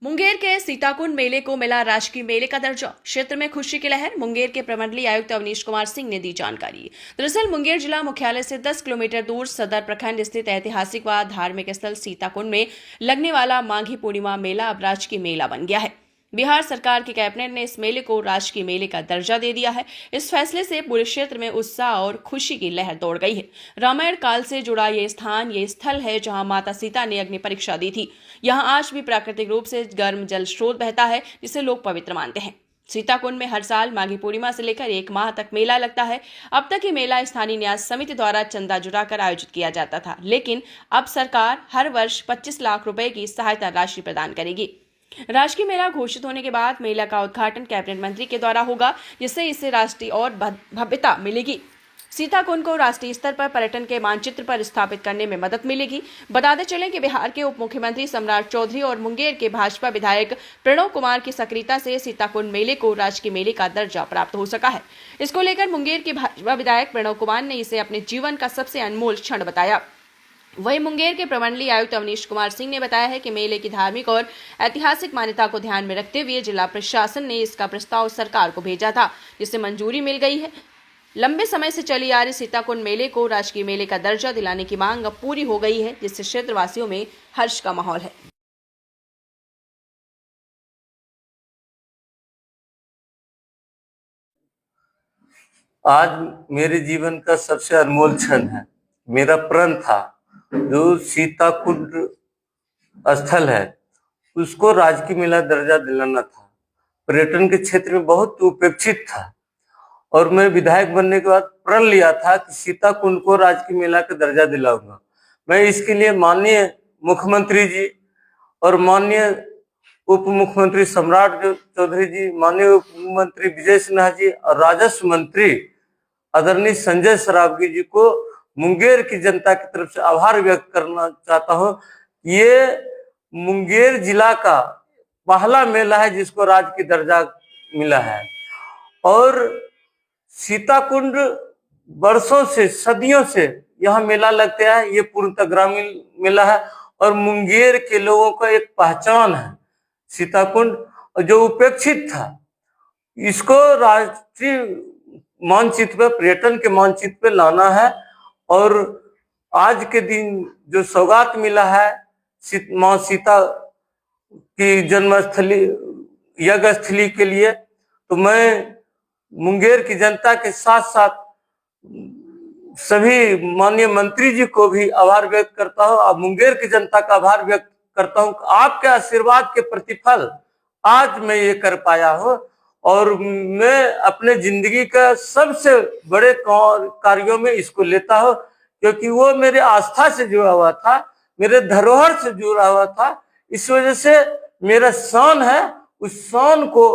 मुंगेर के सीताकुंड मेले को मिला राजकीय मेले का दर्जा। क्षेत्र में खुशी की लहर। मुंगेर के प्रमंडलीय आयुक्त अवनीश कुमार सिंह ने दी जानकारी। दरअसल मुंगेर जिला मुख्यालय से 10 किलोमीटर दूर सदर प्रखंड स्थित ऐतिहासिक व धार्मिक स्थल सीताकुंड में लगने वाला माघी पूर्णिमा मेला अब राजकीय मेला बन गया है। बिहार सरकार की कैबिनेट ने इस मेले को राजकीय मेले का दर्जा दे दिया है। इस फैसले से पूरे क्षेत्र में उत्साह और खुशी की लहर दौड़ गई है। रामायण काल से जुड़ा ये स्थल है जहां माता सीता ने अग्नि परीक्षा दी थी। यहां आज भी प्राकृतिक रूप से गर्म जल स्रोत बहता है जिसे लोग पवित्र मानते हैं। सीताकुंड में हर साल माघी पूर्णिमा से लेकर 1 माह तक मेला लगता है। अब तक ये मेला स्थानीय न्यास समिति द्वारा चंदा जुटाकर आयोजित किया जाता था, लेकिन अब सरकार हर वर्ष 25 लाख रुपए की सहायता राशि प्रदान करेगी। राजकीय मेला घोषित होने के बाद मेला का उद्घाटन कैबिनेट मंत्री के द्वारा होगा, जिससे इसे राष्ट्रीय और भव्यता मिलेगी। सीताकुंड को राष्ट्रीय स्तर पर पर्यटन के मानचित्र पर स्थापित करने में मदद मिलेगी। बताते चलें कि बिहार के उप मुख्यमंत्री सम्राट चौधरी और मुंगेर के भाजपा विधायक प्रणव कुमार की सक्रियता से सीताकुंड मेले को राजकीय मेले का दर्जा प्राप्त हो सका है। इसको लेकर मुंगेर के भाजपा विधायक प्रणव कुमार ने इसे अपने जीवन का सबसे अनमोल क्षण बताया। वहीं मुंगेर के प्रमंडलीय आयुक्त अवनीश कुमार सिंह ने बताया है कि मेले की धार्मिक और ऐतिहासिक मान्यता को ध्यान में रखते हुए जिला प्रशासन ने इसका प्रस्ताव सरकार को भेजा था, जिसे मंजूरी मिल गई है। लंबे समय से चली आ रही सीताकुंड मेले को राजकीय मेले का दर्जा दिलाने की मांग अब पूरी हो गई है, जिससे क्षेत्रवासियों में हर्ष का माहौल है। आज मेरे जीवन का सबसे अनमोल क्षण है। मेरा प्रण था जो सीताकुंड स्थल है उसको राजकीय मेला दर्जा दिलाना था। पर्यटन के क्षेत्र में बहुत उपेक्षित था और मैं विधायक बनने के बाद प्रण लिया था कि सीताकुंड को राजकीय मेला का दर्जा दिलाऊंगा। मैं इसके लिए माननीय मुख्यमंत्री जी और माननीय उप मुख्यमंत्री सम्राट चौधरी जी, माननीय उप मुख्यमंत्री विजय सिन्हा जी और राजस्व मंत्री आदरणीय संजय सरावगी जी को मुंगेर की जनता की तरफ से आभार व्यक्त करना चाहता हूं। ये मुंगेर जिला का पहला मेला है जिसको राजकीय दर्जा मिला है और सीताकुंड वर्षों से, सदियों से यहाँ मेला लगता है। ये पूर्णतः ग्रामीण मेला है और मुंगेर के लोगों का एक पहचान है सीताकुंड, जो उपेक्षित था। इसको राष्ट्रीय मानचित्र पे, पर्यटन के मानचित्र पे लाना है और आज के दिन जो सौगात मिला है मां सीता की जन्मस्थली यज्ञ स्थली के लिए, तो मैं मुंगेर की जनता के साथ साथ सभी माननीय मंत्री जी को भी आभार व्यक्त करता हूं और मुंगेर की जनता का आभार व्यक्त करता हूं कि आपके आशीर्वाद के प्रतिफल आज मैं ये कर पाया हूं और मैं अपने जिंदगी का सबसे बड़े कार्यों में इसको लेता हूं, क्योंकि वो मेरे आस्था से जुड़ा हुआ था, मेरे धरोहर से जुड़ा हुआ था। इस वजह से मेरा शान है, उस शान को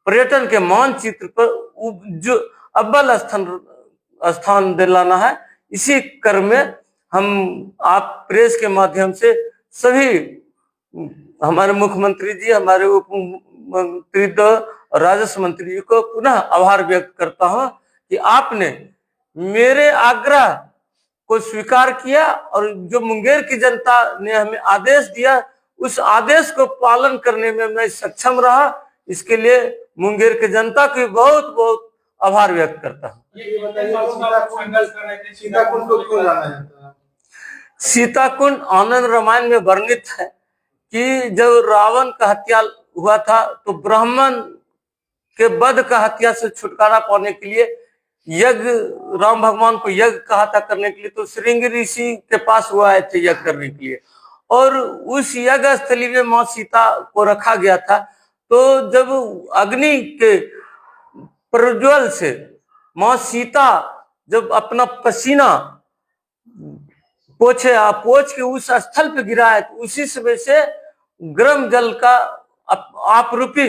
पर्यटन के मानचित्र पर जो अव्वल स्थान दिलाना है। इसी क्रम में हम आप प्रेस के माध्यम से सभी हमारे मुख्यमंत्री जी, हमारे उप मुख्यमंत्री और राजस्व मंत्री जी को पुनः आभार व्यक्त करता हूं कि आपने मेरे आग्रह को स्वीकार किया और जो मुंगेर की जनता ने हमें आदेश दिया उस आदेश को पालन करने में मैं सक्षम रहा। इसके लिए मुंगेर की जनता की बहुत बहुत आभार व्यक्त करता हूँ। सीताकुंड को क्यों जाना जाता है? सीताकुंड आनंद रामायण में वर्णित है कि जब रावण का हत्या हुआ था तो ब्राह्मण के वध का हत्या से छुटकारा पाने के लिए यज्ञ, राम भगवान को यज्ञ कहा था करने के लिए, तो श्रृंगी ऋषि के पास वो आए थे यज्ञ करने के लिए और उस यज्ञ स्थली में मां सीता को रखा गया था। तो जब अग्नि के प्रज्वल से मां सीता जब अपना पसीना पोछ के उस स्थल पे गिरा है, तो उसी समय से गर्म जल का आपरूपी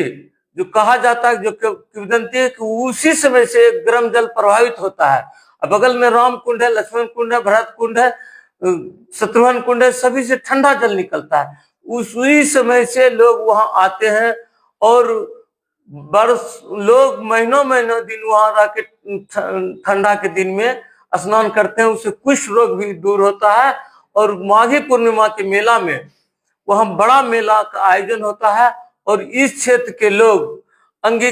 जो कहा जाता है, जो किंवदंती है कि उसी समय से गर्म जल प्रभावित होता है। अब बगल में राम कुंड है, लक्ष्मण कुंड है, भरत कुंड है, शत्रुघ्न कुंड है, सभी से ठंडा जल निकलता है। उसी समय से लोग वहां आते हैं और लोग महीनों महीनों दिन वहां रह के ठंडा के दिन में स्नान करते हैं, उससे कुष्ठ रोग भी दूर होता है। और माघी पूर्णिमा के मेला में वहां बड़ा मेला का आयोजन होता है और इस क्षेत्र के लोग अंग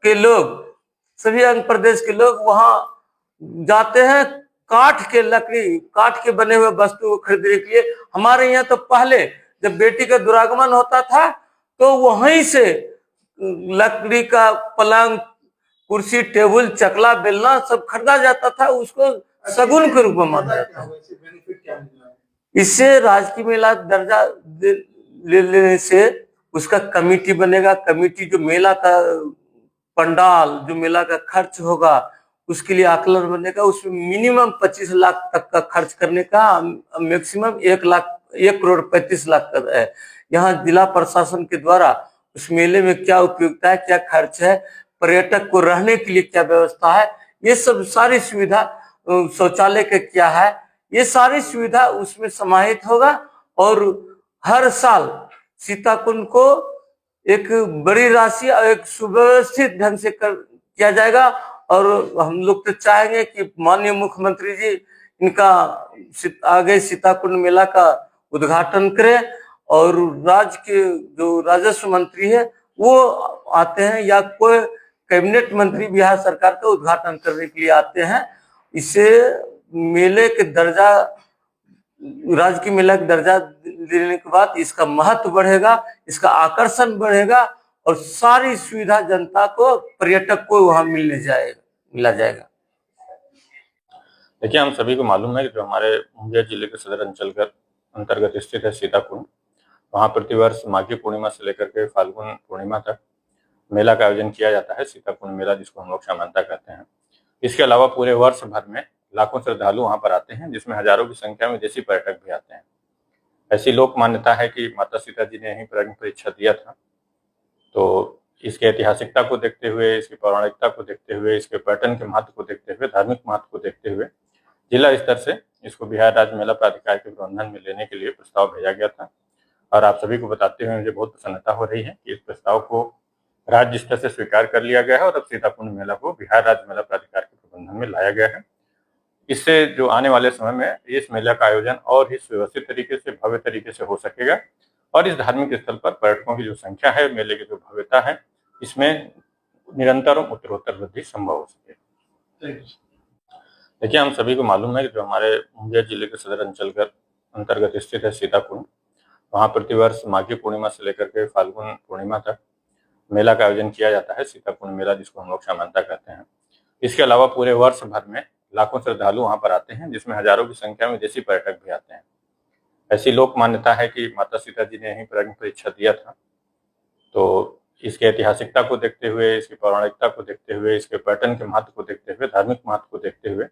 के लोग सभी अंग प्रदेश के लोग वहां जाते हैं काठ के बने हुए वस्तु को खरीदने के लिए। हमारे यहाँ तो पहले जब बेटी का दुरागमन होता था तो वहीं से लकड़ी का पलंग, कुर्सी, टेबल, चकला, बेलना सब खरीदा जाता था, उसको सगुन के रूप में माना जाता है। इससे राजकीय मेला दर्जा ले लेने से उसका कमेटी बनेगा। कमेटी जो मेला का पंडाल, जो मेला का खर्च होगा उसके लिए आकलन बनेगा। उसमें मिनिमम 25 लाख तक का खर्च करने का, मैक्सिमम 1 करोड़ 35 लाख का है। यहाँ जिला प्रशासन के द्वारा उस मेले में क्या उपयोगिता है, क्या खर्च है, पर्यटक को रहने के लिए क्या व्यवस्था है, ये सब सारी सुविधा, शौचालय का क्या है, ये सारी सुविधा उसमें समाहित होगा। और हर साल सीताकुंड को एक बड़ी राशि और एक सुव्यवस्थित ढंग से किया जाएगा। और हम लोग तो चाहेंगे कि माननीय मुख्यमंत्री जी इनका आगे सीताकुंड मेला का उद्घाटन करें और राज्य के जो राजस्व मंत्री है वो आते हैं या कोई कैबिनेट मंत्री बिहार सरकार का उद्घाटन करने के लिए आते हैं। इससे मेले के दर्जा, राज्य की मेला का दर्जा देने के बाद इसका महत्व बढ़ेगा, इसका आकर्षण बढ़ेगा और सारी सुविधा जनता को, पर्यटक को वहां मिला जाएगा। देखिए, हम सभी को मालूम है कि जो हमारे मुंगेर जिले के सदर अंचल के अंतर्गत स्थित है सीताकुंड, वहाँ प्रतिवर्ष माघी पूर्णिमा से लेकर के फाल्गुन पूर्णिमा तक मेला का आयोजन किया जाता है, सीताकुंड मेला, जिसको हम लोग समानता कहते हैं। इसके अलावा पूरे वर्ष भर में लाखों श्रद्धालु वहाँ पर आते हैं, जिसमें हजारों की संख्या में विदेशी पर्यटक भी आते हैं। ऐसी लोक मान्यता है कि माता सीता जी ने यहीं पर अग्नि परीक्षा दिया था। तो इसके ऐतिहासिकता को देखते हुए, इसकी पौराणिकता को देखते हुए, इसके पर्यटन के महत्व को देखते हुए, धार्मिक महत्व को देखते हुए जिला स्तर से इसको बिहार राज्य मेला प्राधिकार के प्रबंधन में लेने के लिए प्रस्ताव भेजा गया था। और आप सभी को बताते हुए मुझे बहुत प्रसन्नता हो रही है कि इस प्रस्ताव को राज्य स्तर से स्वीकार कर लिया गया है और अब सीताकुंड मेला को बिहार राज्य मेला प्राधिकार के प्रबंधन में लाया गया है। इससे जो आने वाले समय में इस मेला का आयोजन और ही सुव्यवस्थित तरीके से, भव्य तरीके से हो सकेगा और इस धार्मिक स्थल पर पर्यटकों की जो संख्या है, मेले की जो भव्यता है, इसमें निरंतर और उत्तरोत्तर वृद्धि संभव हो सके। देखिए, हम सभी को मालूम है कि जो हमारे मुंगेर जिले के सदर अंचल के अंतर्गत स्थित है सीताकुंड, वहाँ प्रतिवर्ष माघी पूर्णिमा से लेकर के फाल्गुन पूर्णिमा तक मेला का आयोजन किया जाता है, सीताकुंड मेला, जिसको हम लोग समानता कहते हैं। इसके अलावा पूरे वर्ष भर में लाखों श्रद्धालु वहाँ पर आते हैं, जिसमें हजारों की संख्या में विदेशी पर्यटक भी आते हैं। ऐसी लोक मान्यता है कि माता सीता जी ने यहीं पर अग्नि परीक्षा दिया था। तो इसके ऐतिहासिकता को देखते हुए, इसकी पौराणिकता को देखते हुए, इसके पर्यटन के महत्व को देखते हुए, धार्मिक महत्व को देखते हुए